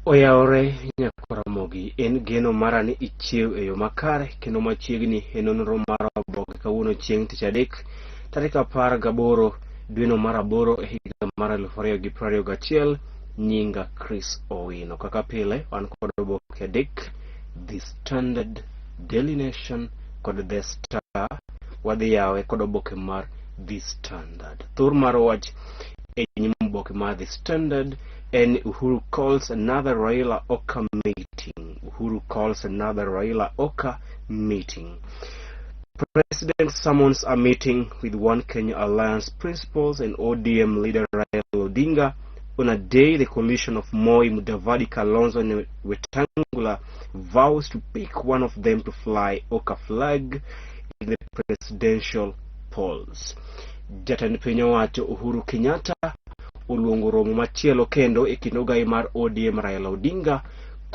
Oyaore Nyakaramogi, en geno mara ni ichiew e yo makare kendo machiegni e nonro mar oboke kawuono chieng' tich adek tarik 18 dweno mar aboro e higa mar 2021. Nyinga Chris Owino. Kaka pile wan kod oboke adek: The Standard, Daily Nation kod The Star. Wadhi yawe kod oboke mar The Standard. Thur mar wach e nyim oboke mar The Standard en Uhuru calls another Raila Oka meeting. Uhuru calls another Raila Oka meeting. President summons a meeting with One Kenya Alliance principals and ODM leader Raila Odinga on a day the coalition of Moi, Mudavadi, Kalonzo and Wetangula vows to pick one of them to fly Oka flag in the presidential polls. Jatend piny owacho Uhuru Kenyatta oluongo romo machielo kendo e kind ogai mar ODM Raila Odinga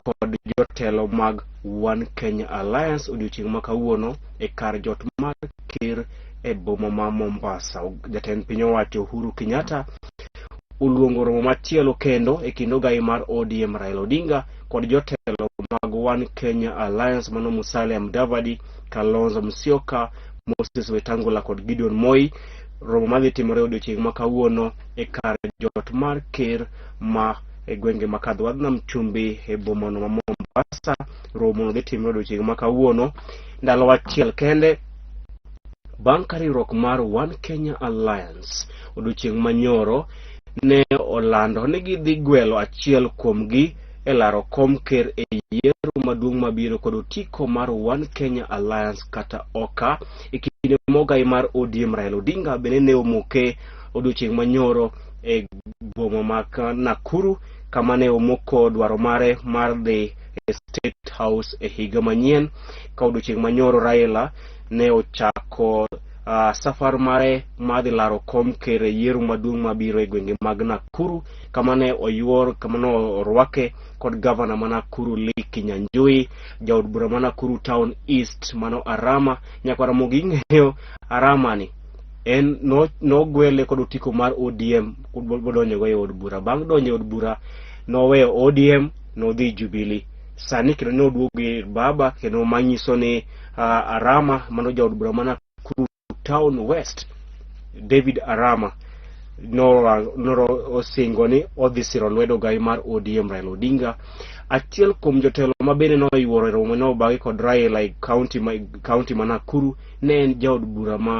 kod jotelo mag One Kenya Alliance odiochieng' ma kawuono e kar jot mar Ker e boma ma Mombasa. Jatend piny owacho Uhuru Kenyatta oluongo romo machielo kendo e kind ogai mar ODM Raila Odinga kod jotelo mag One Kenya Alliance mano Musalia Mudavadi, Kalonzo Musyoka, Moses Wetangula kod Gideon Moi. Romo madhi timore odiochieng' ma kawuono e kar jot mar Ker ma e gwenge ma Kadwadnam Chumbi e boma no ma Mombasa. Romo no dhi timore odiochieng' ma kawuono ndalo achiel kende bang' ka riwruok mar One Kenya Alliance odiochieng' manyoro ne olando ni gidhi gwelo achiel kuomgi e laro kom Ker e yiero maduong' mabiro kod otiko mar One Kenya Alliance kata Oka e kinde mogai mar ODM Raila Odinga bende ne omoke odiochieng' manyoro e boma ma Nakuru kama ne omoko dwaro mare mar dhi e State House e higa manyien. Ka odiochieng' manyoro Raila ne ochako safar mare madhi laro kom Ker e yiero maduong' mabiro e gwenge mag Nakuru kama ne oyuor kama ne orwake kod gavana ma Nakuru Lee Kinyanjui, jaod bura ma Nakuru Town East mano Arama. Nyakaramogi ng'eyo Arama ni en nogwele kod otiko mar ODM bodonjo go e od bura. Bang' donjo e od bura noweyo ODM nodhi Jubilee. Sani kendo ne oduogo ir baba kendo manyiso ni Arama mano jaod bura ma Nakuru Town West David Arama noro osingo ni odhi siro lwedo gai mar ODM Raila Odinga. Achiel kuom jotelo ma bende noyuoro romo no bagi kod Raila e county ma Nakuru ne en jaod bura ma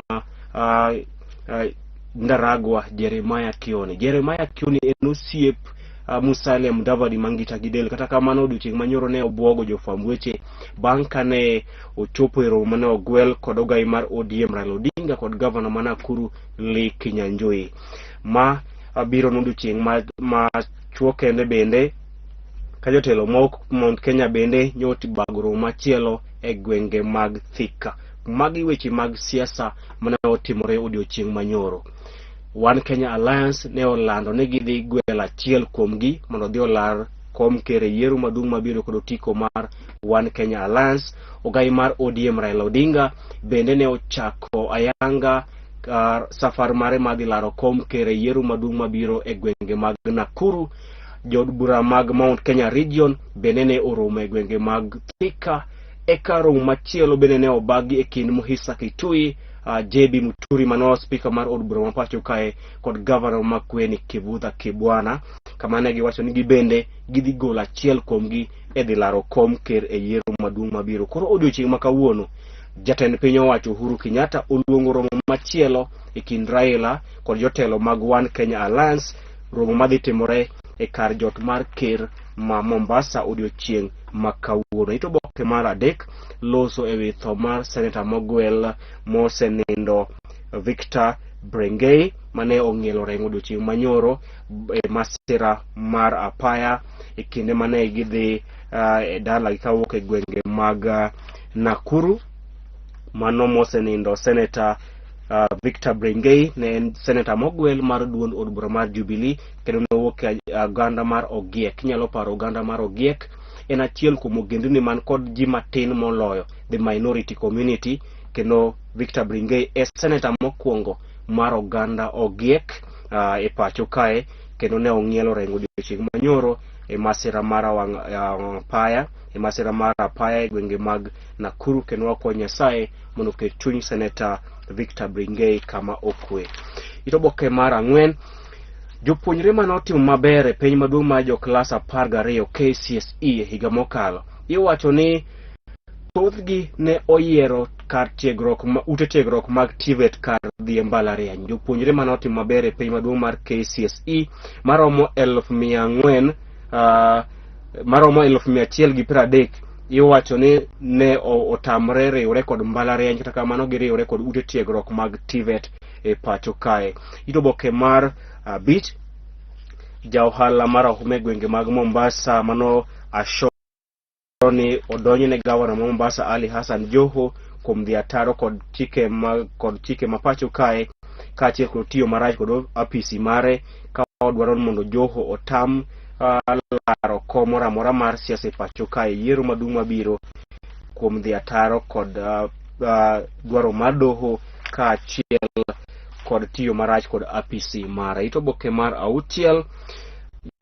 Ndaragwa Jeremiah Kioni. Jeremiah Kioni en osiep Musalia Mudavadi mangita gidel. Kata kamano odiochieng' manyoro ne obwogo jofwamb weche bang' kane ochopo e romo mane ogwel kod ogai mar ODM Raila Odinga kod gavana ma Nakuru Lee Kinyanjui. Ma biro n'odiochieng' ma chuo kende bende ka jotelo Mount Kenya bende nyoti bago romo machielo e gwenge mag Thika. Magi weche mag siasa mane otimore odiochieng' manyoro. One Kenya Alliance ne olando ni gidhi gwelo achiel kuomgi mondo dhi olar kom Ker e yiero maduong' mabiro kod otiko mar One Kenya Alliance. Ogai mar ODM Raila Odinga bende ne ochako ayanga safar mare madhi laro kom Ker e yiero maduong' mabiro e gwenge mag Nakuru. Jod bura mag Mount Kenya Region bende ne oromo e gwenge mag Thika. Eka romo machielo bende ne obagi e kind Muhisa Kitui, JB Muturi mano speaker mar od bura ma pacho kae kod governor ma Kweni Kivutha Kibwana, kama ne giwacho ni gibende gidhi golo achiel kuomgi e dhi laro kom Ker e yiero maduong' mabiro. Koro odiochieng' ma kawuono jatend piny owacho Uhuru Kenyatta oluongo romo machielo e kind Raila kod jotelo mag One Kenya Alliance, romo madhi timore e kar jot mar Ker ma Mombasa odiochieng' ma kawuono. Ito boke mar adek loso e wi tho mar Senator mogwel mosenindo Victor Brengei mane ong'ielo rengo odiochieng' manyoro e masira mar apaya e kinde mane gidhi e dala kawuok e gwenge mag Nakuru. Mano mosenindo Senator Victor Brengei ne en senator mogwel mar duond od bura mar Jubilee kendo nowuok e oganda mar Ogiek. Inyalo paro oganda mar Ogiek en achiel kuom ogendini man kod ji matin moloyo, the minority community, kendo Victor Brengei e senator mokwongo mar oganda Ogiek e pacho kae kendo ne ong'ielo rengo odiochieng' manyoro e masira mara wang paya e masira mara paya e gwenge mag Nakuru kendo wako Nyasaye mondo oket chuny Seneta Victor Bringei kama okwe. Itoboke mar ang'wen, jopuonjre manotimo maber e piny maduong' mar joklas 12 KCSE e higa mokalo, iwacho ni thothgi ne oyiero kar tiegruok ute tiegruok mag TVET kar dhi mbalariany. Jopuonjre manotimo maber e piny maduong' mar KCSE maromo 1,400 maromo 1,130 iwacho ni ne otamre riwre kod mbalariany, kata kamano giriwre kod ute tiegruok mag TVET e pacho kae. Itoboke mar 5, jaohala mar ohume gwenge mag Mombasa mano ni odonjne gavana ma Mombasa Ali Hassan Joho kuom dhi ataro kod chike ma pacho kae, kaachiel kod tiyo marach kod apisi mare ka odwaro mondo Joho otam laro kom moro amora mar siasa e pacho kae yiero maduong' mabiro kuom dhi ataro kod dwaro mar doho kaachiel kod tiyo marach kod apisi mare. Itoboke mar 6,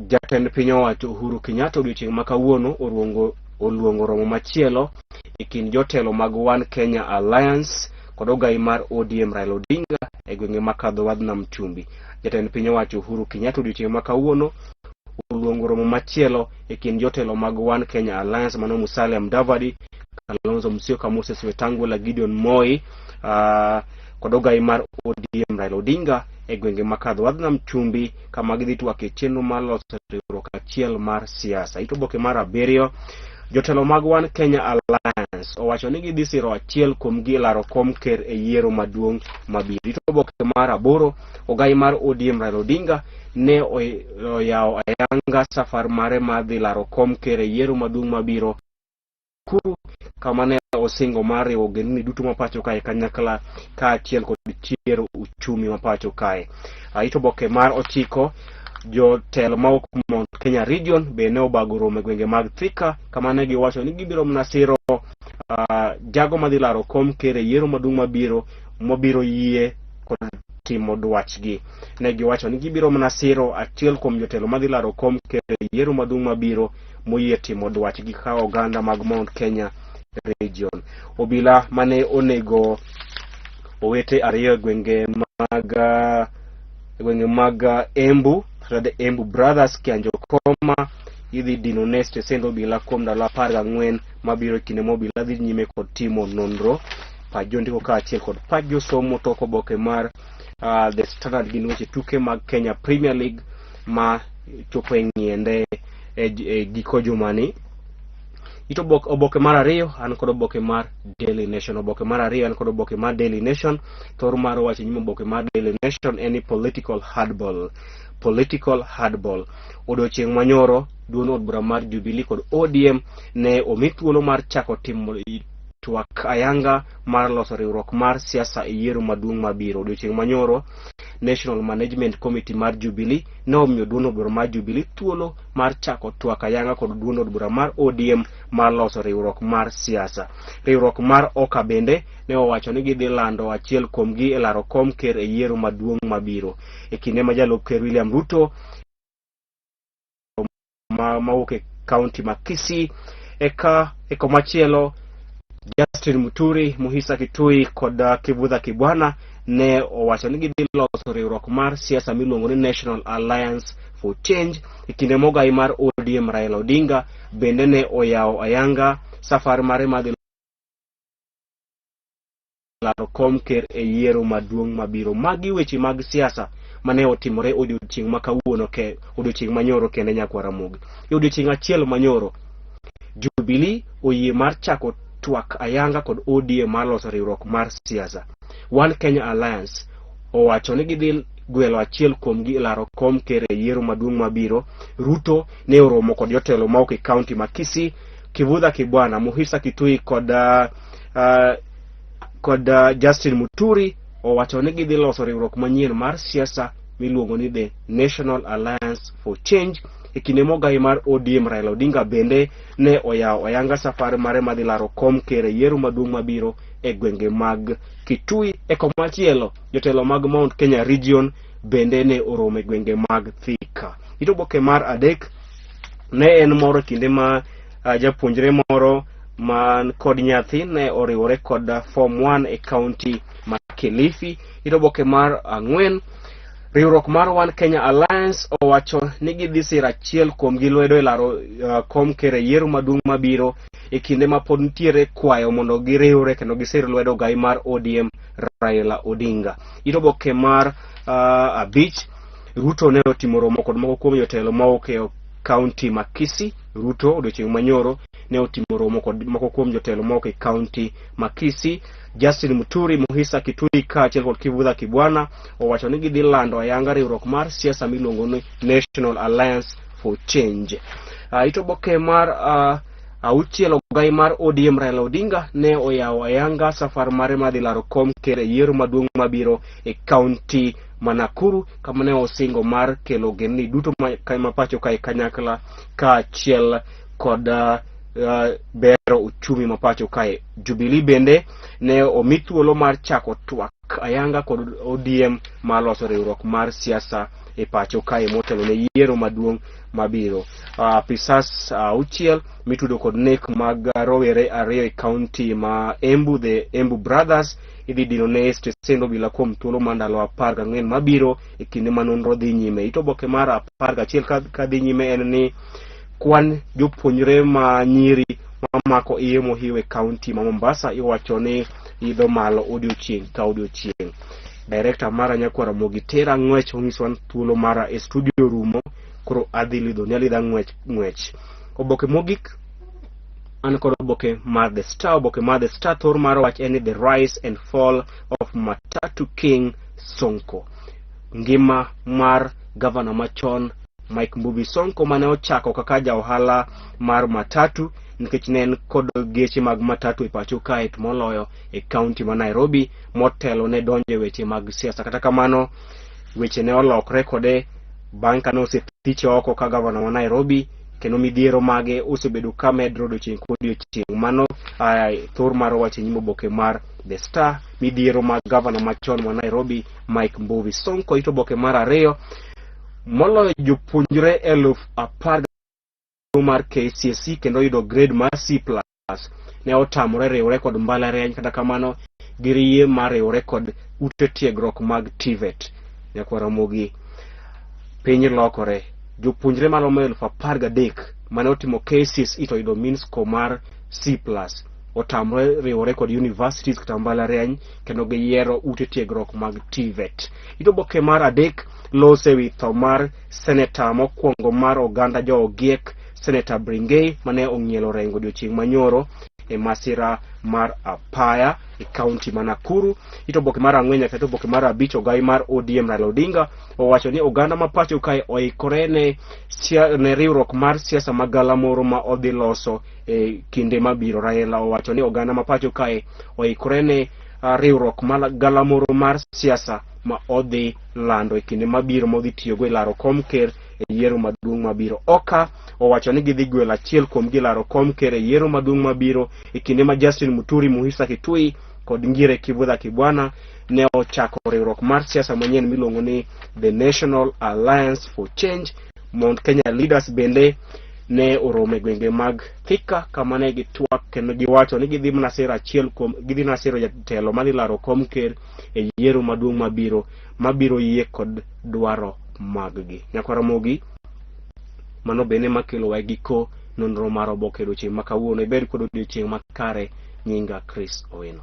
jatend piny owacho Uhuru Kenyatta odiochieng' ma kawuono oluongo romo machielo e kind jotelo mag One Kenya Alliance kod ogai mar ODM Raila Odinga e gwenge ma kadho wadh Nam Chumbi. Jatend piny owacho Uhuru Kenyatta odiochieng' ma kawuono oluongo romo machielo e kind jotelo mag One Kenya Alliance mano Musalia Mudavadi, Kalonzo Musyoka, Moses Wetangula, Gideon Moi kod ogai mar ODM Raila Odinga e gwenge ma kadho wadh Nam Chumbi kama gidhi twake chenro mar loso riwruok achiel mar siasa. Itoboke mar 7, jotelo mag One Kenya Alliance owacho ni gidhi siro achiel kuom gi laro kom ker e yiero maduong' mabiro. Itoboke mar 8, ogai mar ODM Raila Odinga ne oyawo ayanga safar mare mar dhi laro kom ker e yiero maduong' mabiro Nakuru, kama ne osingo mar riwo ogendni duto ma pacho kae kanyakla kaachiel kod chiero uchumi ma pacho kae. Itoboke mar 9, jotelo ma Mount Kenya Region be ne obago romo e gwenge mag Thika kama ne giwacho ni gibiro mnasiro jago madhi laro kom ker e yiero maduong' mabiro yie kod timo dwachgi. Ne giwacho ni gibiro mnasiro achiel kuom jotelo madhi laro kom ker e yiero maduong' mabiro moyie timo dwachgi ka oganda mag Mount Kenya Region. Obila mane onego owete ariyo e gwenge mag Embu, the Embu Brothers Kianjo Koma, idhi dino neste sendo obila kuom ndalo 14 mabiro kinde mobila dhi nyime kod timo nonro pajo ndiko kaachiel kod pajo somo toko oboke mar The Standard gin weche tuke mag Kenya Premier League ma chopo e ng'iende e giko jumani. Oboke mar 2 an kod oboke mar Daily Nation. Oboke mar 2 an kod oboke mar Daily Nation. Thor mar wacho nyimo oboke mar Daily Nation en political hardball. Odiochieng' manyoro duond od bura mar Jubilee kod ODM ne omi thuolo mar chako timo twak ayanga mar loso riwruok mar siasa e yiero maduong' mabiro. Odiochieng' manyoro National Management Committee mar Jubilee ne omiyo duond od bura mar Jubilee thuolo mar chako twak ayanga kod duond od bura mar ODM mar loso riwruok mar siasa. Riwruok mar Oka bende ne owacho ni gidhi lando achiel kuom gi e laro kom ker e yiero maduong' mabiro e kinde ma jalup ker William Ruto mawuok e kaunti ma Kisii. E komachielo Justin Muturi, Muhisa Kitui kod Kivutha Kibwana ne owacho ni gidhi loso riwruok mar siasa miluongo ni National Alliance for Change e kinde mogai mar ODM Raila Odinga bende ne oyawo ayanga safar mare madhi laro kom ker e yiero maduong' mabiro. Magi weche mag siasa mane otimore odiochieng' ma kawuono odiochieng' manyoro kende nyakwara mogi. Odiochieng' achiel manyoro Jubilee oyie mar chako twak ayanga kod ODM mar loso riwruok mar siasa. One Kenya Alliance owacho ni gidhi gwelo achiel kuom gi laro kom ker e yiero maduong' mabiro. Ruto ne oromo kod jotelo mawuok e kaunti ma Kisii, Kivutha Kibwana, Muhisa Kitui kod Justin Muturi owacho ni gidhi loso riwruok manyien mar siasa miluongo ni The National Alliance for Change e kinde mogai mar ODM Raila Odinga bende ne oyawo ayanga safar mare madhi laro kom ker e yiero maduong' mabiro e gwenge mag Kitui. E komachielo jotelo mag Mount Kenya Region bende ne oromo e gwenge mag Thika. Itoboke mar 3 ne en moro kinde ma japuonjre moro man kod nyathi ne oriwore kod form 1 e county ma Kilifi. Oboke mar 4, riwruok mar One Kenya Alliance owacho ni gidhi siro achiel kuom gi lwedo e laro kom ker e yiero maduong' mabiro e kinde ma pod nitiere kwayo mondo giriwre kendo gisir lwedo gai mar ODM Raila Odinga. Oboke mar 5, Ruto ne otimo romo kod moko kuom jotelo mawuok e county ma Kisii. Ruto odiochieng' manyoro ne otimo romo kod moko kuom jotelo mawuok e county ma Kisii. Justin Muturi, Muhisa Kitui kaachiel kod Kivutha Kibwana owacho ni gidhi lando ayanga riwruok mar siasa miluongo ni National Alliance for Change. Oboke mar 6, ogai mar ODM Raila Odinga ne oyawo ayanga safar mare madhi laro kom ker e yiero maduong' mabiro e county ma Nakuru, kama ne osingo mar kelo genni duto ma pacho kae kanyakla kaachiel kod bero uchumi ma pacho kae. Jubilee bende ne omi thuolo mar chako twak ayanga kod ODM maloso riwruok mar siasa e pacho kae motelo ne yiero maduong' mabiro. Apisas 6 mitudo kod nek mag rowere 2 e county ma Embu, the Embu Brothers, idhi dino ne stesend obila kuom thuolo mandalo 14 mabiro e kinde ma nonro dhi nyime. Oboke mar 11 kadhi nyime en ni kwan jopuonjre ma nyiri mamako iye mohiwe county ma Mombasa iwacho ni idho malo odiochieng' ka odiochieng'. Director mara Nyakwara Mogitera ng'wech onyiso thuolo mara e studio rumo, koro adhi lidho ni alidha ng'wech. Oboke mogik an kod oboke mar The Star. Oboke mar The Star thor mar wach en The Rise and Fall of Matatu King Sonko. Ngima mar governor machon Mike Mbuvi Sonko mane ochako kaka ja ohala mar matatu nikech ne en kod geche mag matatu e pacho kae moloyo e county ma Nairobi, motelo ne donje weche mag siasa. Kata kamano weche ne olokre kode bang' kane osethiche oko ka governor ma Nairobi, kendo midhiero mage osebedo ka medro odiochieng' kodiochieng'. Mano thor mar wach e nyim oboke mar The Star, midhiero mag governor machon ma Nairobi Mike Mbuvi Sonko. Oboke mar 2, moloyo jopuonjre 10,000 mar KCSE kendo yudo grade mar C+ ne otamore riwre kod mbalariany. Kata kamano giriye mar riwre kod ute tiegruok mag TVET. Nyakwara mogi piny lokore. Jopuonjre maromo 13,000 mane otimo KCSE to yudo mean score mar C+ otamore riwre kod universities kata mbalariany kendo giyiero ute tiegruok mag TVET. Oboke mar 3, lose wi tho mar senator mokwongo mar oganda jo Ogiek, Senator Bringei, mane ong'ielo rengo odiochieng' manyoro e masira mar apaya e county ma Nakuru. Oboke mar 4 nyaka oboke mar 5, ogai mar ODM Raila Odinga owacho ni oganda ma pacho kae oikore ne riwruok mar siasa magala moro ma odhi loso e kinde mabiro. Raila owacho ni oganda ma pacho kae oikore ne riwruok magala moro mar siasa ma odhi lando e kinde mabiro modhi tiyogo e laro kom ker e yiero maduong' mabiro. Oka owacho ni gidhi gwelo achiel kuom gi laro kom ker e yiero maduong' mabiro e kinde ma Justin Muturi, Muhisa Kitui kod Ngire Kivutha Kibwana ne ochako riwruok mar siasa manyien miluongo ni The National Alliance for Change. Mount Kenya Leaders bende ne oromo e gwenge mag Thika kama ne gitwak kendo giwacho ni gidhi nasiro achiel kuom gidhi nasiro jatelo madhi laro kom ker e yiero maduong' mabiro yie kod dwaro mag-gi. Nyakwara mogi mano bende makelo wa giko nonro mar oboke odiochieng' ma kawuono. Ibed kod odiochieng' makare. Nyinga Chris Owino.